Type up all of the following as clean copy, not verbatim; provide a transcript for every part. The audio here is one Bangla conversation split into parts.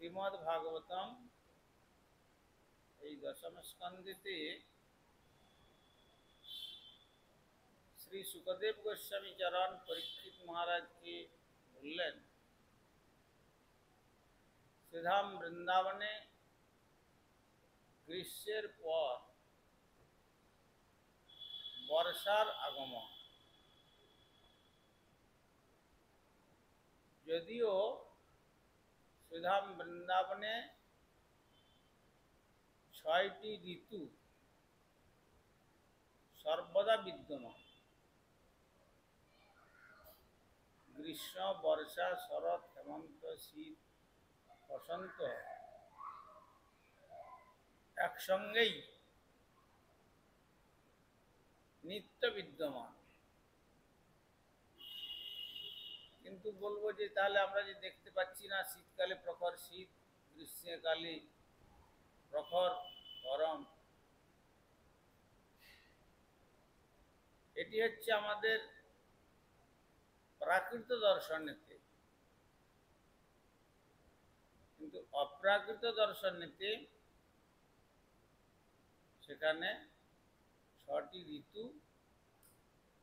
শ্রীমদ্ ভাগবতম এই দশম স্কন্ধেতে শ্রী সুখদেব গোস্বামী চরণ পরীক্ষিত মহারাজকে বললেন, শ্রীধাম বৃন্দাবনে গ্রীষ্মের পর বর্ষার আগমন। যদিও শ্রীধাম বৃন্দাবনে 6টি ঋতু সর্বদা বিদ্যমান, গ্রীষ্ম, বর্ষা, শরৎ, হেমন্ত, শীত, বসন্ত একসঙ্গেই নিত্য বিদ্যমান। কিন্তু বলবো যে তাহলে আমরা যে দেখতে পাচ্ছি না, শীতকালে প্রখর শীত, গ্রীষ্মকালে প্রখর গরম, এটি হচ্ছে আমাদের প্রাকৃত দর্শনেতে। কিন্তু অপ্রাকৃত দর্শনেতে সেখানে 6টি ঋতু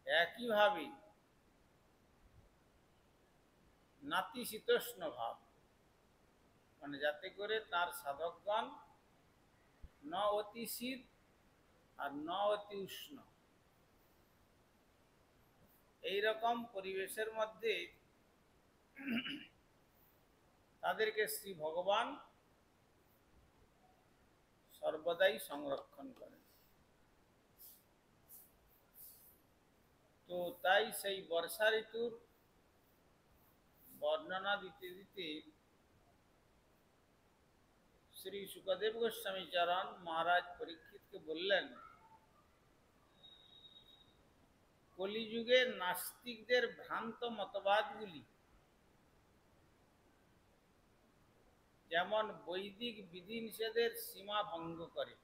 একইভাবে নাতিশীতোষ্ণ ভাব, মানে যাতে করে তার সাধকগণ ন অতি শীত আর ন অতি উষ্ণ, এইরকম পরিবেশের মধ্যে তাদেরকে শ্রী ভগবান সর্বদাই সংরক্ষণ করেন। তো তাই সেই বর্ষা ঋতুর বর্ণনা দিতে দিতে শ্রী সুখদেব গোস্বামী চরণ মহারাজ পরীক্ষিতকে বললেন, কলিযুগে নাস্তিকদের ভ্রান্ত মতবাদগুলি যেমন বৈদিক বিধিনিষেধের সীমা ভঙ্গ করে।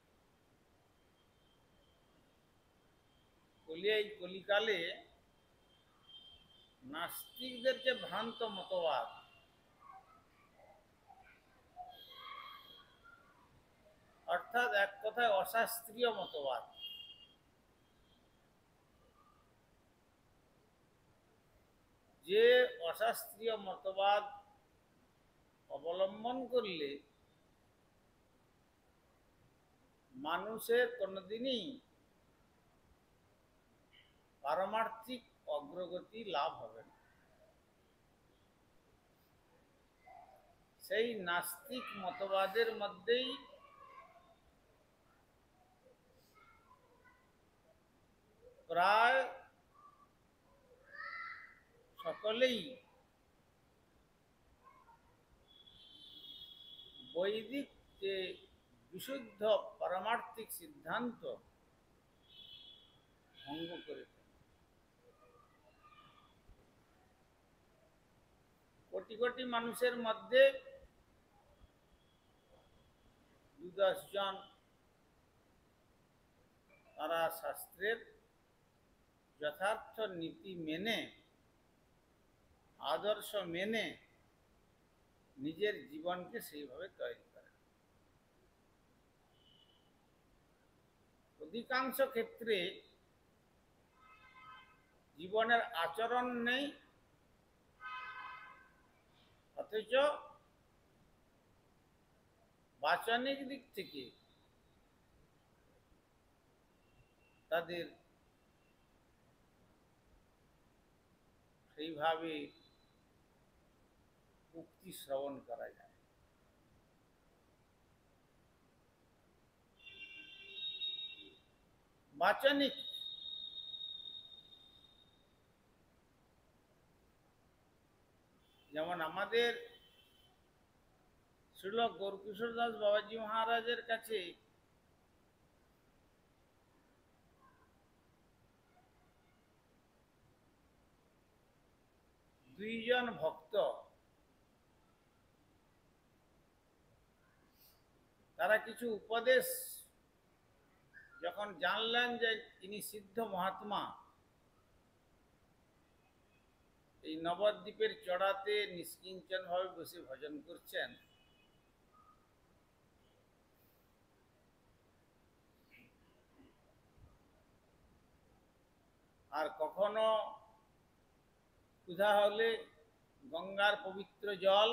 এই কলিকালে নাস্তিকদের যে ভ্রান্ত মতবাদ, অর্থাৎ এক কথায় অশাস্ত্রীয় মতবাদ, যে অশাস্ত্রীয় মতবাদ অবলম্বন করলে মানুষের কোনোদিনই পারমার্থিক অগ্রগতি লাভ হবে না। সেই নাস্তিক মতবাদের মধ্যেই প্রায় সকলেই বৈদিক যে বিশুদ্ধ পারমার্থিক সিদ্ধান্ত ভঙ্গ করে। কোটি কোটি মানুষের মধ্যে 2-10 জন তারা শাস্ত্রের যথার্থ নীতি মেনে, আদর্শ মেনে নিজের জীবনকে সেইভাবে তৈরি করে। অধিকাংশ ক্ষেত্রে জীবনের আচরণ নেই, অথচ বাচনিক দিক থেকে তাদের সেইভাবে উক্তি শ্রবণ করা যায়। বাচনিক যেমন আমাদের শ্রীল গৌরকিশোর দাস বাবাজি মহারাজের কাছে দুইজন ভক্ত, তারা কিছু উপদেশ যখন জানলেন যে তিনি সিদ্ধ মহাত্মা, এই নবদ্বীপের চড়াতে নিষ্কিঞ্চন ভাবে বসে ভজন করছেন, আর কখনো ক্ষুধা হলে গঙ্গার পবিত্র জল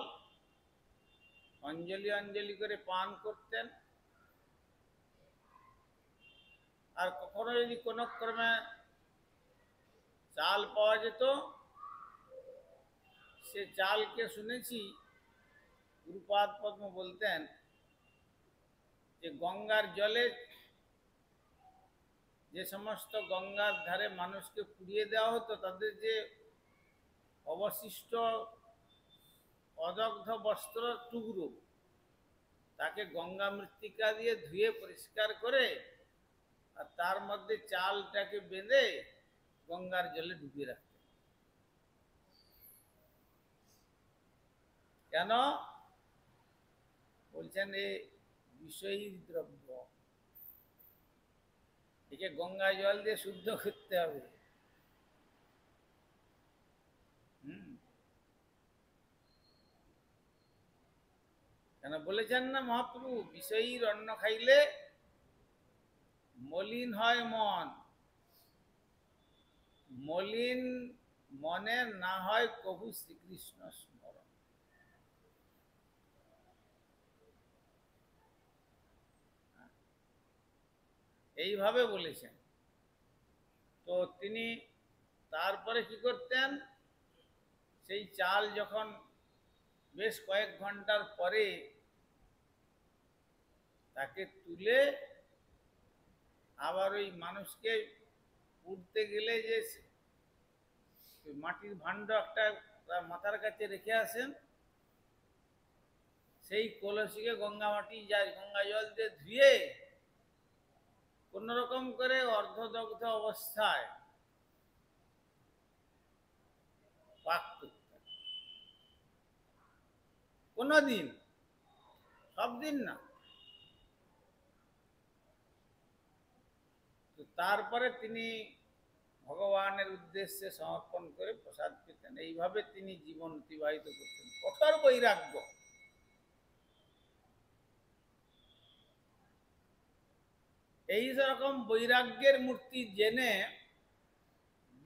অঞ্জলি অঞ্জলি করে পান করতেন। আর কখনো যদি কোনো ক্রমে চাল পাওয়া যেত, সে চালকে শুনেছি গুরুপাদ পদ্ম বলতেন যে গঙ্গার জলে যে সমস্ত গঙ্গার ধারে মানুষকে পুড়িয়ে দেওয়া হতো, তাদের যে অবশিষ্ট অদগ্ধ বস্ত্র টুকরো তাকে গঙ্গা মৃত্তিকা দিয়ে ধুয়ে পরিষ্কার করে আর তার মধ্যে চালটাকে বেঁধে গঙ্গার জলে ডুবিয়ে রাখতেন। কেন? বলছেন এ বিষয়ী দ্রব্য, একে গঙ্গা জল দিয়ে শুদ্ধ করতে হবে। কেন বলেছেন না মহাপ্রভু, বিষয়ীর অন্ন খাইলে মলিন হয় মন, মলিন মনে না হয় কবু শ্রীকৃষ্ণ স্মরণ। এইভাবে বলেছেন। তো তিনি তারপরে কি করতেন, সেই চাল যখন বেশ কয়েক ঘন্টার পরে তাকে তুলে আবার ওই মানুষকে উঠতে গেলে যে মাটির ভাণ্ড একটা মাথার কাছে রেখে আসেন, সেই কলসিকে গঙ্গা জল দিয়ে ধুয়ে কোন রকম করে অর্ধদগ্ধ অবস্থায় পাক করতেন। কোনদিন, সব দিন না। তো তারপরে তিনি ভগবানের উদ্দেশ্যে সমর্পণ করে প্রসাদ পেতেন। এইভাবে তিনি জীবন অতিবাহিত করতেন, কঠোর বৈরাগ্য। এই রকম বৈরাগ্যের মূর্তি জেনে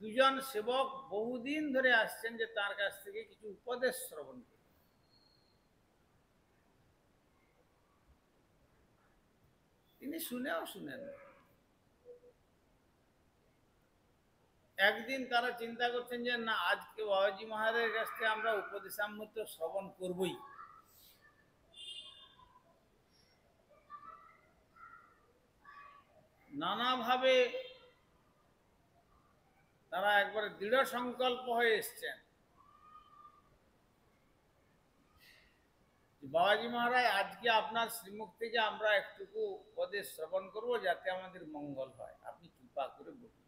দুজন সেবক বহুদিন ধরে আসছেন যে তার কাছ থেকে কিছু উপদেশ শ্রবণ করে। তিনি শুনেও শুনেন। একদিন তারা চিন্তা করছেন যে না, আজকে বাবাজি মহারাজের কাছ থেকে আমরা উপদেশামৃত শ্রবণ করবই। নানাভাবে তারা একবারে দৃঢ় সংকল্প হয়ে এসছেন, বাবাজি মহারাজ আজকে আপনার শ্রীমুখ থেকে আমরা একটুকু উপদেশ শ্রবণ করব, যাতে আমাদের মঙ্গল হয়, আপনি কৃপা করে বলুন।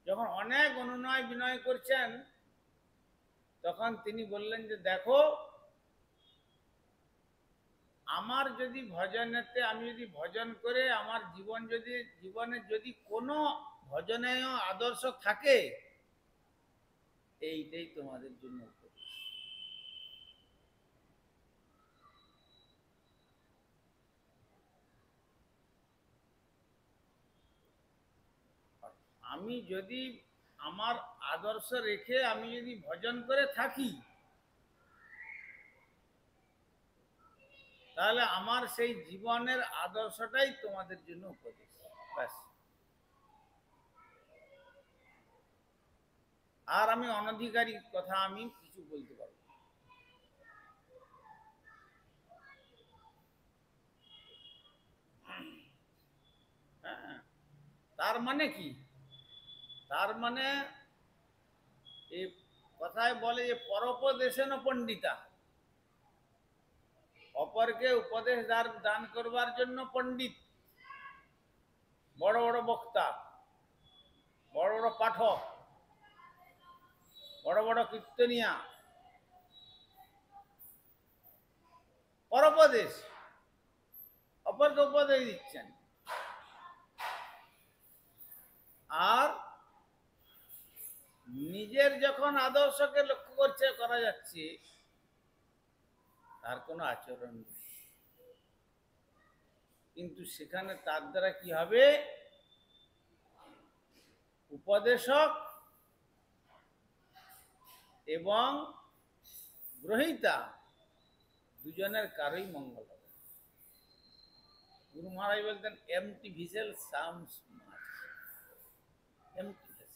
যখন অনেক অনুনয় বিনয় করছেন, তখন তিনি বললেন যে দেখো, আমার যদি ভজনেতে, আমি যদি ভজন করে আমার জীবনে যদি কোনো ভজনীয় আদর্শ থাকে, এইটাই তোমাদের জন্য উপদেশ। আমি যদি আমার আদর্শ রেখে আমি যদি ভজন করে থাকি, তাহলে আমার সেই জীবনের আদর্শটাই তোমাদের জন্য উপদেশ। ব্যাস। আর আমি অনধিকারী কথা আমি কিছু বলতে পারবো। হ্যাঁ, তার মানে কি? তার মানে এই কথায় বলে যে পরোপদেশেন পণ্ডিতা, অপরকে উপদেশ দান করবার জন্য পণ্ডিত, বড় বড় বক্তা, বড় বড় পাঠক, বড় বড় কীর্তনিয়া, পরোপদেশ, অপরকে উপদেশ দিচ্ছেন। আর নিজের যখন আদর্শকে লক্ষ্য করা যাচ্ছে, তার কোনো আচরণ নেই। কিন্তু সেখানে তার দ্বারা কি হবে, উপদেশক এবং গ্রহীতা দুজনের কারোই মঙ্গল হবে। গুরু মহারাজ বলতেন empty vessel sounds much, empty vessel.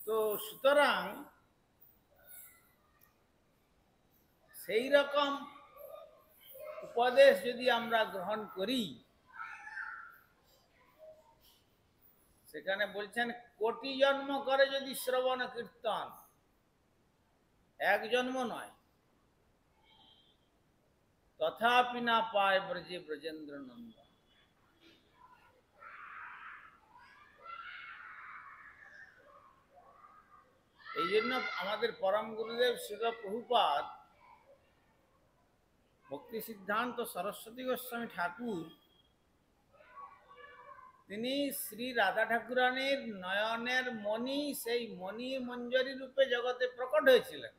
তো সুতরাং সেই রকম উপদেশ যদি আমরা গ্রহণ করি, সেখানে বলছেন কোটি জন্ম করে যদি শ্রবণ কীর্তন, এক জন্ম নয়, তথাপি না পায় ব্রজে ব্রজেন্দ্র নন্দ। এই জন্য আমাদের পরম গুরুদেব শ্রীল প্রভুপাদ ভক্তি সিদ্ধান্ত সরস্বতী গোস্বামী ঠাকুর, তিনি শ্রী রাধা ঠাকুরানীর নয়নের মণি, সেই মণি মঞ্জরী রূপে জগতে প্রকট হয়েছিলেন।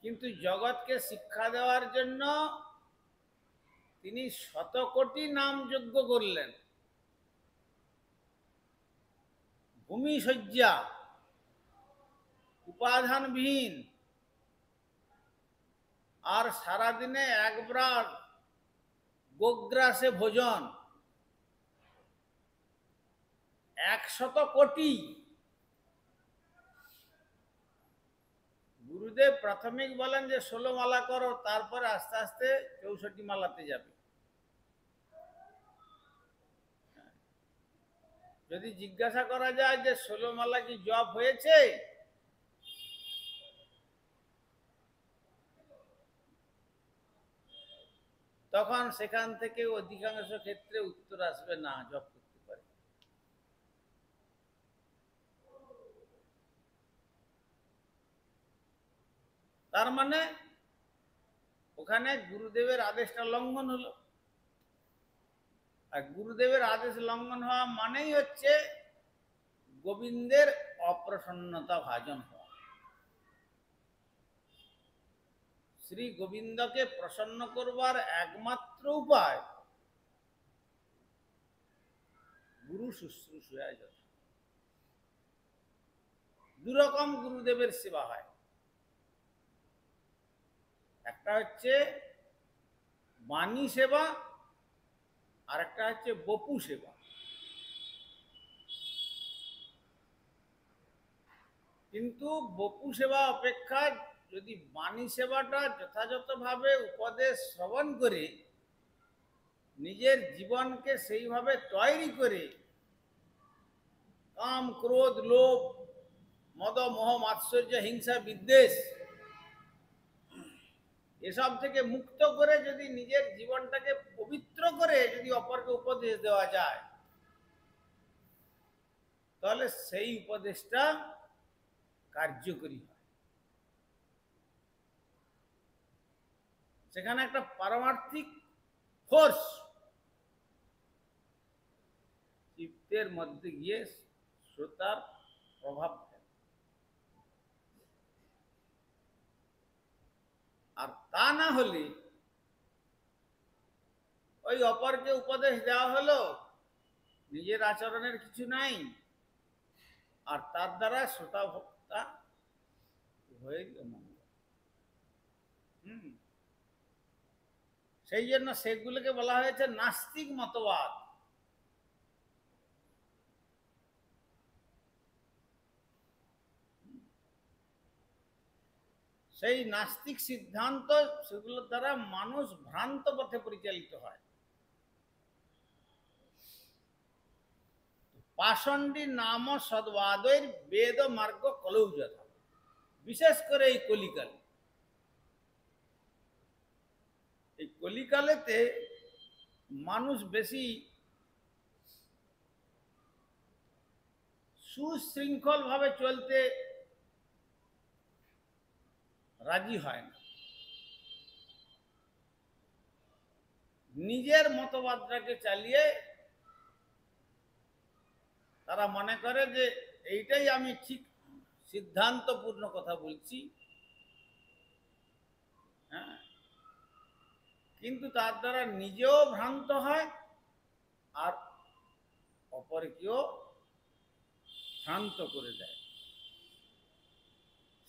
কিন্তু জগৎকে শিক্ষা দেওয়ার জন্য তিনি শতকোটি নাম যজ্ঞ করলেন, ভূমি শয্যা উপাধানবিহীন, আর সারাদিনে একবার গোগ্রাসে ভোজন, 100 কোটি। গুরুদেব প্রাথমিক বলেন যে 16 মালা করো, তারপরে আস্তে আস্তে 64 মালাতে যাবে। যদি জিজ্ঞাসা করা যায় যে 16 মালা কি জপ হয়েছে, তখন সেখান থেকে অধিকাংশ ক্ষেত্রে উত্তর আসবে না, জপ করতে পারে। তার মানে ওখানে গুরুদেবের আদেশটা লঙ্ঘন হলো। আর গুরুদেবের আদেশ লঙ্ঘন হওয়া মানেই হচ্ছে গোবিন্দের অপ্রসন্নতা ভাজন হওয়া। শ্রী গোবিন্দকে প্রসন্ন করবার একমাত্র উপায় গুরু শুশ্রূষায় যথা। দুরকম গুরুদেবের সেবা হয়, একটা হচ্ছে বাণী সেবা, আর একটা হচ্ছে বপু সেবা। কিন্তু বপু সেবা অপেক্ষা যদি বাণী সেবাটা যথাযথভাবে উপদেশ শ্রবণ করে নিজের জীবনকে সেইভাবে তৈরি করে কাম ক্রোধ লোভ মদ মোহ মাৎসর্য হিংসা বিদ্বেষ এসব থেকে মুক্ত করে যদি নিজের জীবনটাকে পবিত্র করে যদি অপরকে উপদেশ দেওয়া যায়, তাহলে সেই উপদেশটা কার্যকরী হয়। সেখানে একটা পারমার্থিক ফোর্স চিত্তের মধ্যে গিয়ে শ্রোতার প্রভাব ফেলে। আর তা না হলে ওই অপরকে উপদেশ দেওয়া হলো, নিজের আচরণের কিছু নাই, আর তার দ্বারা শ্রোতা ভোক্তা হয়ে অমঙ্গল। সেই জন্য সেগুলোকে বলা হয়েছে নাস্তিক মতবাদ। সেই নাস্তিক সিদ্ধান্ত, সেগুলোর দ্বারা মানুষ ভ্রান্ত পথে পরিচালিত হয়। পাষণ্ডী নাম সদ্বাদের বেদ মার্গ কলৌ যথা, বিশেষ করে এই কলিকালে। এই কলিকালেতে মানুষ বেশি সুশৃঙ্খল ভাবে চলতে রাজি হয় না, নিজের মতবাদটাকে চালিয়ে তারা মনে করে যে এইটাই আমি ঠিক সিদ্ধান্তপূর্ণ কথা বলছি। হ্যাঁ, কিন্তু তার দ্বারা নিজেও ভ্রান্ত হয় আর অপরকেও ভ্রান্ত করে দেয়।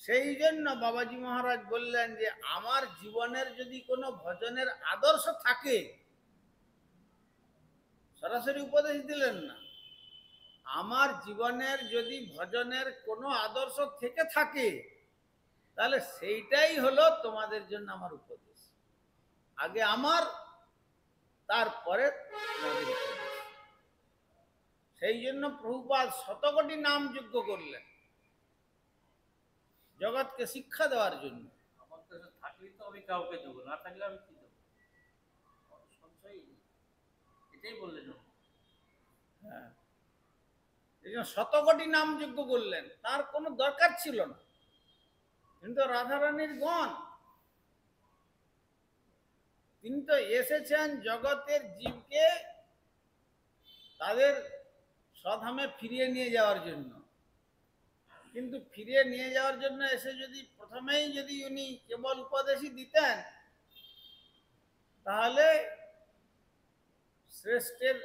সেই জন্য বাবাজি মহারাজ বললেন যে আমার জীবনের যদি কোনো ভজনের আদর্শ থাকে, সরাসরি উপদেশ দিলেন না, আমার জীবনের যদি ভজনের কোনো আদর্শ থেকে থাকে তাহলে সেইটাই হলো তোমাদের জন্য আমার উপদেশ। আগে আমার, তারপরে তোমাদের উপদেশ। সেই জন্য প্রভুপাদ শতকোটি নাম যজ্ঞ করলেন জগৎকে শিক্ষা দেওয়ার জন্য। আমার কাছে থাকলেই তো আমি কাউকে দেবো, না থাকলে আমি কি দেবো? সঞ্চয়, এটাই বললেন। হ্যাঁ, এই জন্য শতকোটি নাম যজ্ঞ করলেন, তার কোনো দরকার ছিল না। কিন্তু রাধারানীর গণ, তিনি তো এসেছেন জগতের জীবকে তাদের স্বধামে ফিরিয়ে নিয়ে যাওয়ার জন্য। কিন্তু ফিরিয়ে নিয়ে যাওয়ার জন্য এসে যদি প্রথমেই যদি উনি কেবল উপদেশই দিতেন, তাহলে শ্রেষ্ঠের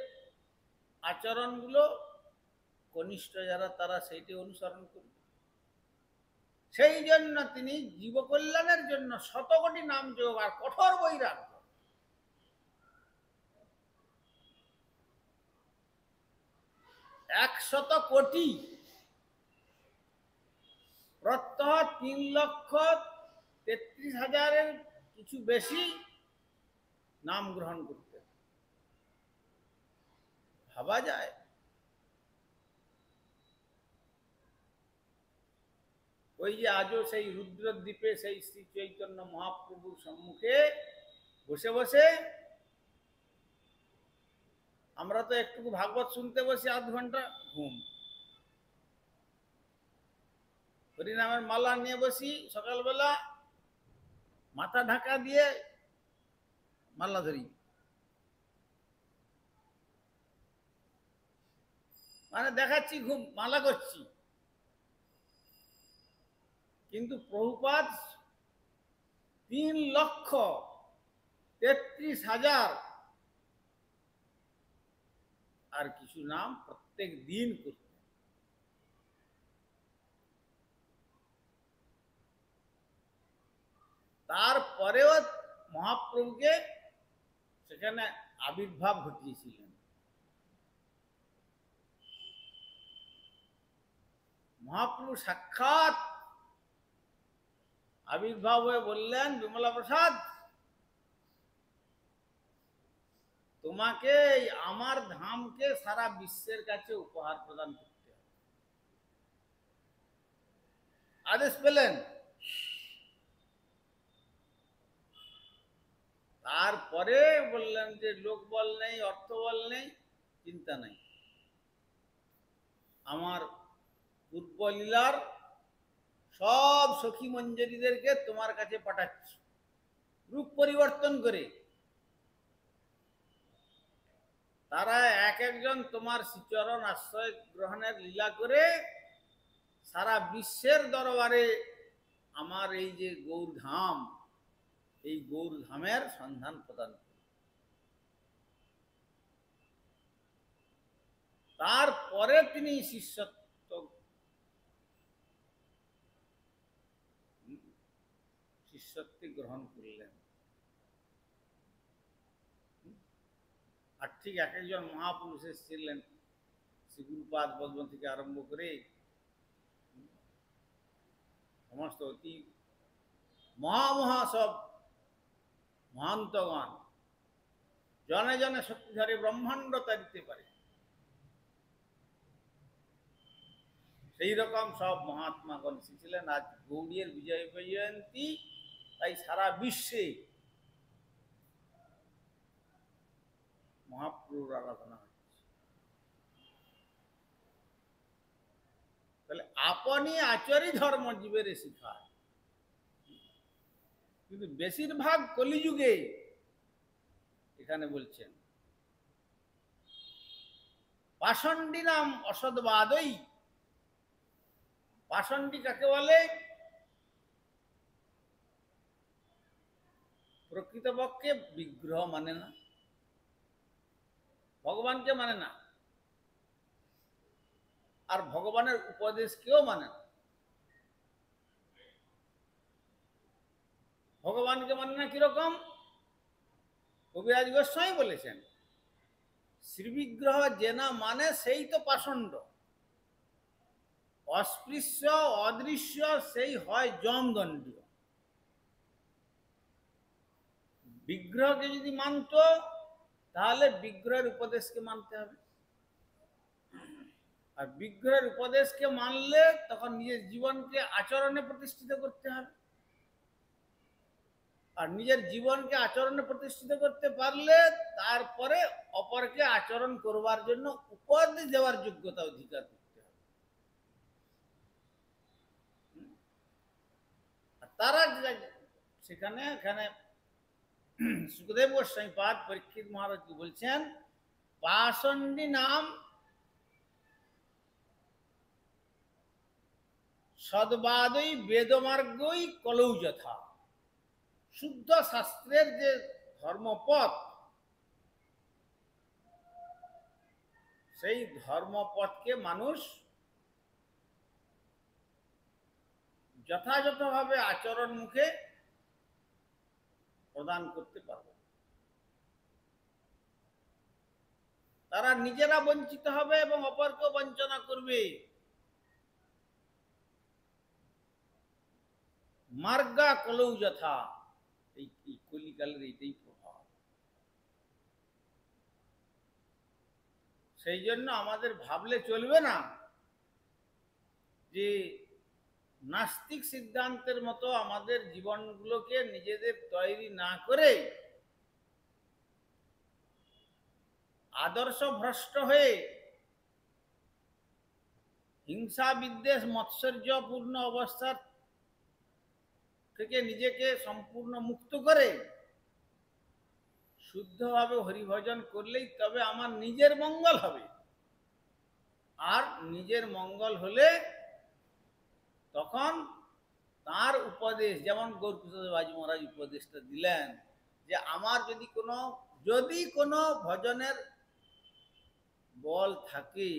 আচরণগুলো কনিষ্ঠ যারা তারা সেইটি অনুসরণ করবে। সেই জন্য তিনি জীবকল্যাণের জন্য শতকোটি নাম যোগ আর কঠোর বৈরাগ্য, 100 কোটি প্রত্যহ 3,33,000-এর কিছু বেশি নাম গ্রহণ করতেন। ভাবা যায়? ওই যে আজও সেই রুদ্রদ্বীপে সেই শ্রী চৈতন্য মহাপ্রভুর সম্মুখে বসে বসে আমরা তো একটু ভাগবত শুনতে বসি, 8 ঘন্টা ঘুম। হরিনামের মালা নিয়ে বসি, সকালবেলা মাথা ঢাকা দিয়ে মালা ধরি, মানে দেখাচ্ছি ঘুম, মালা করছি। কিন্তু প্রভুপাদ 3,33,000 আর কিছু নাম প্রত্যেক দিন করতেন। তারপরেও মহাপ্রভুকে সেখানে আবির্ভাব ঘটিয়েছিলেন। মহাপ্রভু সাক্ষাৎ আবির্ভাব হয়ে বললেন, বিমলা প্রসাদ, তোমাকে আমার ধামকে সারা বিশ্বের কাছে উপহার প্রদান করতে হবে। আদেশ পেলেন। তারপরে বললেন যে লোক বল নেই, অর্থ বল নেই, চিন্তা নাই, আমার পূর্ব লীলার সব সখী মঞ্জরীদেরকে তোমার কাছে পাঠাচ্ছি, রূপ পরিবর্তন করে। তারা এক একজন তোমার শ্রীচরণ আশ্রয় গ্রহণের লীলা করে সারা বিশ্বের দরবারে আমার এই যে গৌরধাম, এই গৌরধামের সন্ধান প্রদান করে। তারপরে তিনি শিষ্যত্বে গ্রহণ করলেন। আর ঠিক এক একজন মহাপুরুষ এসেছিলেন, শ্রী গুরুপাদ পদ্ম থেকে আরম্ভ করে সমস্ত অতি মহামহা সব মহান্তগণ, জনে জনে শক্তিধারী ব্রহ্মাণ্ড তারিতে পারে, সেই রকম সব মহাত্মাগণ এসেছিলেন। আজ গৌড়ীর বিজয় জয়ন্তী, তাই সারা বিশ্বে মহাপ্রভুর আরাধনা হচ্ছে। তাহলে আপনি আচরি ধর্ম জীবের শিখায়, কিন্তু বেশিরভাগ কলিযুগে এখানে বলছেন পাষণ্ডী নাম অসদ্বাদই। পাষণ্ডী কাকে বলে? প্রকৃতপক্ষে বিগ্রহ মানে না, ভগবানকে মানে না, আর ভগবানের উপদেশকেও মানে না। ভগবানকে মানে না কিরকম? কবিরাজ গোস্বামী বলেছেন, শ্রীবিগ্রহ যে না মানে সেই তো পাষণ্ড। অস্পৃশ্য অদৃশ্য সেই হয় যমদণ্ডীয়। বিগ্রহকে যদি মানত তাহলে বিগ্রহের উপদেশকে মানতে হবে, আর বিগ্রহের উপদেশকে মানলে তখন নিজের জীবনকে আচরণে প্রতিষ্ঠিত করতে হবে, আর নিজের জীবনকে আচরণে প্রতিষ্ঠিত করতে পারলে তারপরে অপরকে আচরণ করবার জন্য উপদেশ দেওয়ার যোগ্যতা অধিকার করতে হবে। আর তারা সেখানে এখানে সুখদেব গোস্বামী পাদ পরীক্ষিত মহারাজকে বলছেন, পাষণ্ডী নাম সদ্বাদই বেদমার্গই কলৌ যথা। শুদ্ধ শাস্ত্রের যে ধর্মপথ, সেই ধর্মপথকে মানুষ যথাযথভাবে আচরণ মুখে প্রদান করতে পারবে। তারা নিজেরা বঞ্চিত হবে এবং অপরকেও বঞ্চনা করবে। মার্গা কলৌ যথা, এই কলিকালের এইটাই প্রভাব। সেই জন্য আমাদের ভাবলে চলবে না যে নাস্তিক সিদ্ধান্তের মতো আমাদের জীবনগুলোকে নিজেদের তৈরি না করে আদর্শ ভ্রষ্ট হয়ে হিংসা বিদ্বেষ মৎসর্যপূর্ণ অবস্থা থেকে নিজেকে সম্পূর্ণ মুক্ত করে শুদ্ধভাবে হরিভজন করলেই তবে আমার নিজের মঙ্গল হবে। আর নিজের মঙ্গল হলে তখন তার উপদেশ, যেমন গৌরকিশোর বাজি মহারাজ উপদেশটা দিলেন যে আমার যদি কোনো ভজনের বল থাকে,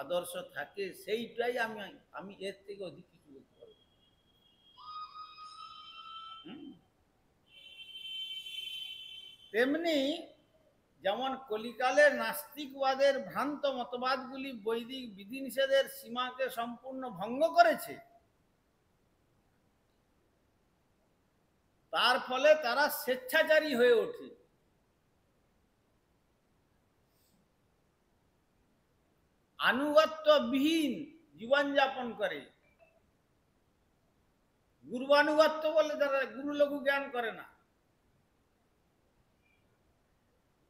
আদর্শ থাকে, সেইটাই আমি এর থেকে অধিক কিছু বলতে পারবো। তেমনি যেমন কলিকালের নাস্তিকবাদের ভ্রান্ত মতবাদগুলি বৈদিক বিধিনিষেধের সীমাকে সম্পূর্ণ ভঙ্গ করেছে, তার ফলে তারা স্বেচ্ছাচারী হয়ে ওঠে। আনুগত্যবিহীন জীবনযাপন করে। গুরুবানুগত্য বলে তারা গুরু লঘু জ্ঞান করে না,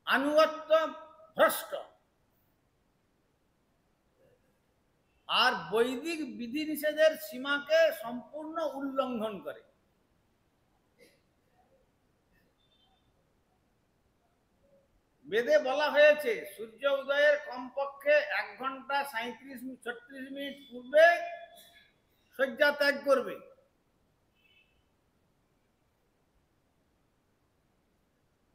আনুগত্য ভ্রষ্ট। আর বৈদিক বিধিনিষেধের সীমাকে সম্পূর্ণ উল্লঙ্ঘন করে। বেদে বলা হয়েছে সূর্য উদয়ের কমপক্ষে 1 ঘন্টা 36 মিনিট পূর্বে শয্যা ত্যাগ করবে।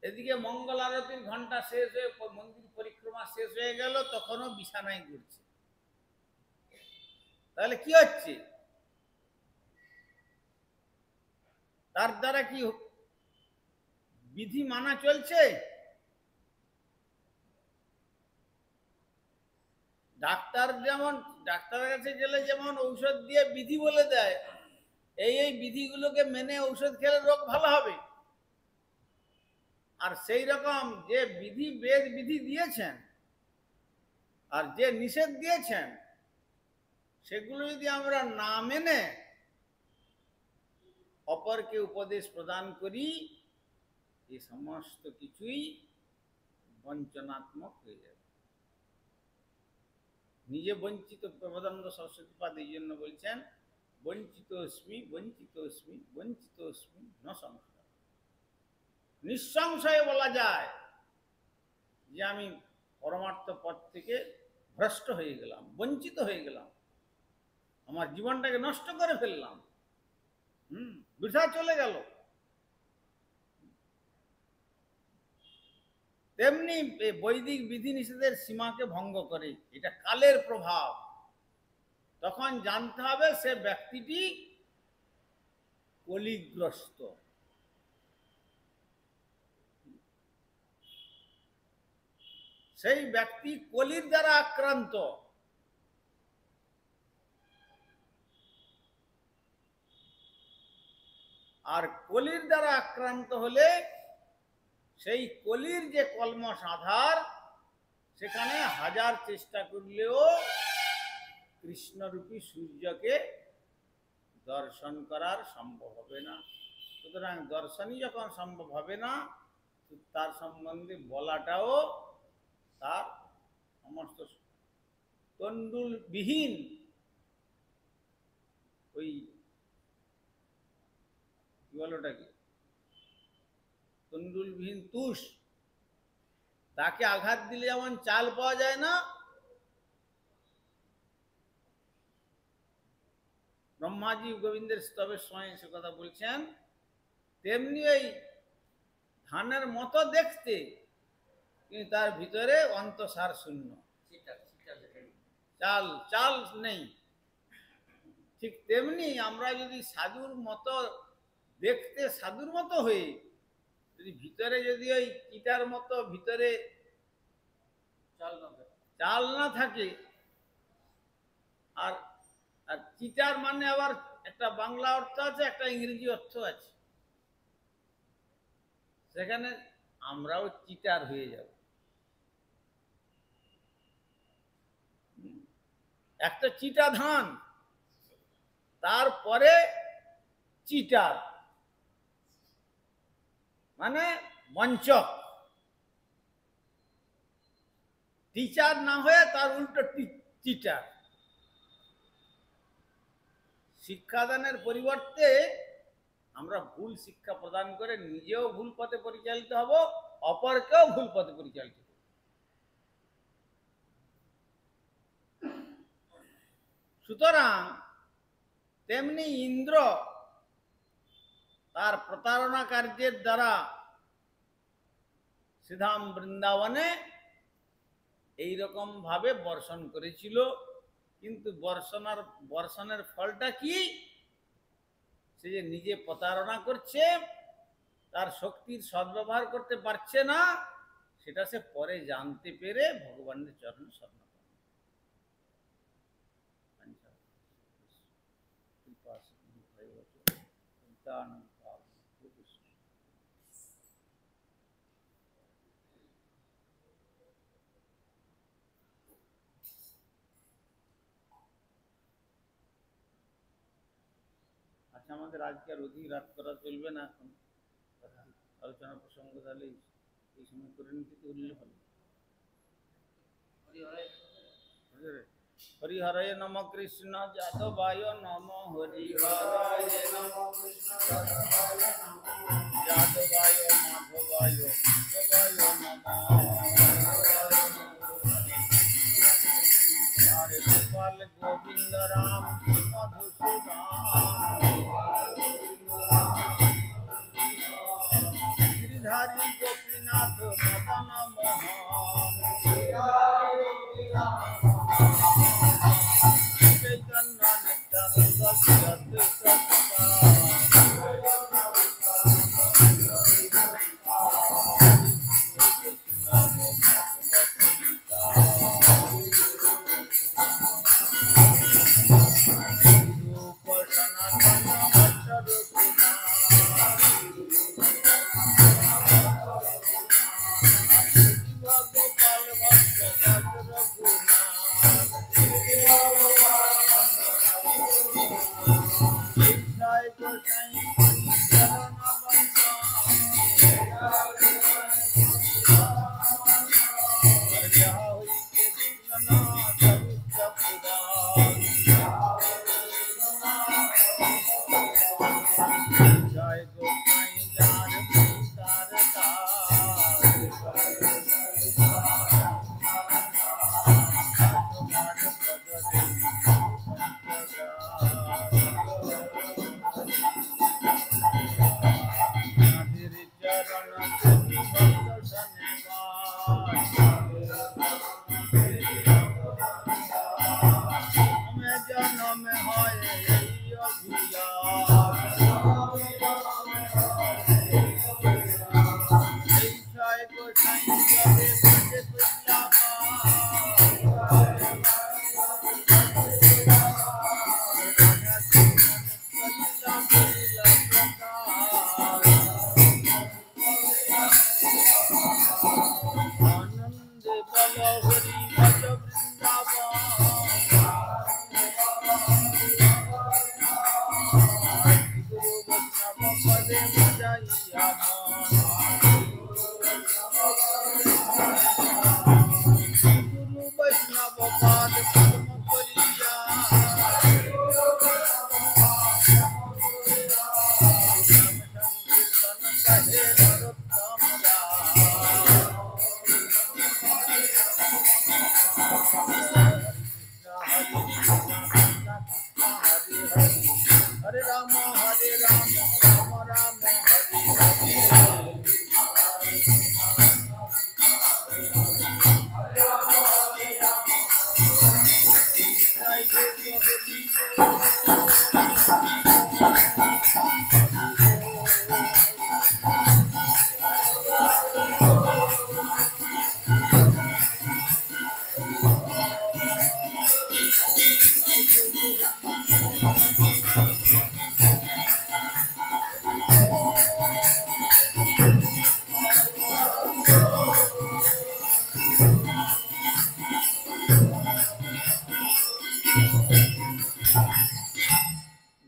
এদিকে মঙ্গল আরতির ঘন্টা শেষ হয়ে মন্দির পরিক্রমা শেষ হয়ে গেল, তখনও বিছানায় ঘুরছে। তাহলে কি হচ্ছে? তার দ্বারা কি বিধি মানা চলছে? ডাক্তারের কাছে গেলে যেমন ঔষধ দিয়ে বিধি বলে দেয়, এই বিধিগুলোকে মেনে ঔষধ খেলে রোগ ভালো হবে। আর সেই রকম যে বিধি বেদ বিধি দিয়েছেন আর যে নিষেধ দিয়েছেন, সেগুলো যদি আমরা না মেনে অপরকে উপদেশ প্রদান করি, এই সমস্ত কিছুই বঞ্চনাত্মক হয়ে যাবে। নিজে বঞ্চিত প্রবোধানন্দ সরস্বতী পাদ এই জন্য বলছেন, বঞ্চিত অস্মি বঞ্চিত অস্মি বঞ্চিত অস্মি ন সংশয়। নিঃসংশয়ে বলা যায় যে আমি পরমার্থ পথ থেকে ভ্রষ্ট হয়ে গেলাম, বঞ্চিত হয়ে গেলাম, আমার জীবনটাকে নষ্ট করে ফেললাম, বৃথা চলে গেল। তেমনি বৈদিক বিধিনিষেধের সীমাকে ভঙ্গ করে, এটা কালের প্রভাব। তখন জানতে হবে সে ব্যক্তিটি কলিগ্রস্ত। সেই ব্যক্তি কলির দ্বারা আক্রান্ত। আর কলির দ্বারা আক্রান্ত হলে সেই কলির যে কলমশ আধার, সেখানে হাজার চেষ্টা করলেও কৃষ্ণরূপী সূর্যকে দর্শন করার সম্ভব হবে না। সুতরাং দর্শনই যখন সম্ভব হবে না, তার সম্বন্ধে বলাটাও তার সমস্ত তন্ডুলবিহীন ওই কি বলোটাকে তন্ডুলবিহীন তুষ, তাকে আঘাত দিলে যেমন চাল পাওয়া যায় না, ব্রহ্মাজি গোবিন্দের স্তবের সময় সে কথা বলছেন, তেমনি ওই ধানের মতো দেখতে, কিন্তু তার ভিতরে অন্তঃসার শূন্য, চাল চাল নেই। ঠিক তেমনি আমরা যদি সাধুর মতো দেখতে, সাধুর মতো হয়ে যদি ভিতরে যদি ওই চিটার মতো ভিতরে চাল না থাকে, আর আর চিটার মানে আবার একটা বাংলা অর্থ আছে, একটা ইংরেজি অর্থ আছে, সেখানে আমরাও চিটার হয়ে যাব। একটা চিটা ধান, তারপরে চিটার মানে মঞ্চক, টিচার না হয়ে তার উল্টো চিটার। শিক্ষাদানের পরিবর্তে আমরা ভুল শিক্ষা প্রদান করে নিজেও ভুল পথে পরিচালিত হব, অপরকেও ভুল পথে পরিচালিত হব। সুতরাং তেমনি ইন্দ্র তার প্রতারণা কার্যের দ্বারা শ্রীধাম বৃন্দাবনে এইরকম ভাবে বর্ষণ করেছিল, কিন্তু বর্ষণের ফলটা কি? সে যে নিজে প্রতারণা করছে, তার শক্তির সদ্ব্যবহার করতে পারছে না, সেটা সে পরে জানতে পেরে ভগবানের চরণে শরণ। আচ্ছা, আমাদের আজকে আর অধিক রাত করা চলবে না, এখন আলোচনা প্রসঙ্গ তাহলে এই সময় করে নিতে উঠলে ভালো। হরিহরে নম কৃষ্ণ যাদবায় নম, হরিহরায় নম কৃষ্ণ যাদবায় মাধবায় নম, হরে গোপাল গোবিন্দ রাম মধুসূদন, গিরিধারী গোপীনাথ মদন মোহন, চৈতন্য নিত্যানন্দ শ্রী অদ্বৈত ভিয়া এই ছয় গোসাই যাবে কাছে তুইলা আনন্দে বল হরি ভজ বৃন্দাবন গুরু বৈষ্ণব পদে মজাইয়া গুরু বৈষ্ণব পদ পদ্ম করিয়া সংকীর্তন কহে নরোত্তম হরে রাম রাম রাম হরে হরে জয় জয় হরি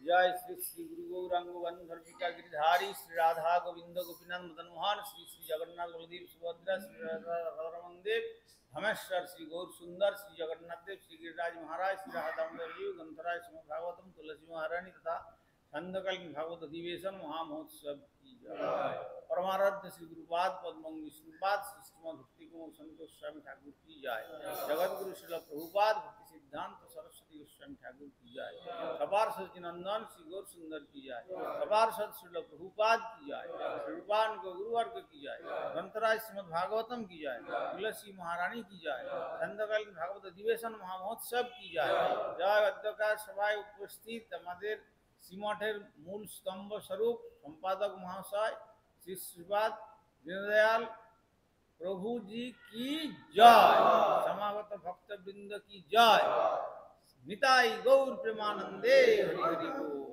जय श्री श्री गुरु गौरांग गंधर्विका गिरिधारी श्री राधा गोविंद गोपीनाथ मदन मोहन श्री श्री जगन्नाथ बलदेव सुभद्रा श्री राधारमण देव धमेश्वर श्री गौर सुंदर श्री जगन्नाथ देव श्री गिरिराज महाराज श्री राधा दामोदर जीव गंधराज श्रीमद् भागवतम तुलसी महारानी तथा छंदकालीन भागवत अधिवेशन महामहोत्सव की जय। परमाराध्य श्री गुरुपाद पद्म विष्णुपाद श्री श्रीमद् भक्ति कुमार संतोष स्वामी ठाकुर की जय। जगत गुरु श्रील प्रभुपाद भक्ति सिद्धांत सरस्वती गोस्वामी ठाकुर की जय। कपार सचिनंदन श्री गौर सुंदर की जय। कपार सत श्रील प्रभुपाद की जय। रूपान को गुरुवर्ग की जय। ग्रंथराज श्रीमद् भागवतम की जय। तुलसी महारानी की जय। छंदकालीन भागवत अधिवेशन महामहोत्सव की जय। जय अध्यकार सभाয় उपस्थित আমাদের শ্রীমঠের মূল স্তম্ভ স্বরূপ সম্পাদক মহাশয় শ্রী শ্রীপাদ দীনদয়াল प्रभु जी की जय। समागत भक्तवृंद की जय। निताई गौर प्रेमानंदे हरि हरि बोल।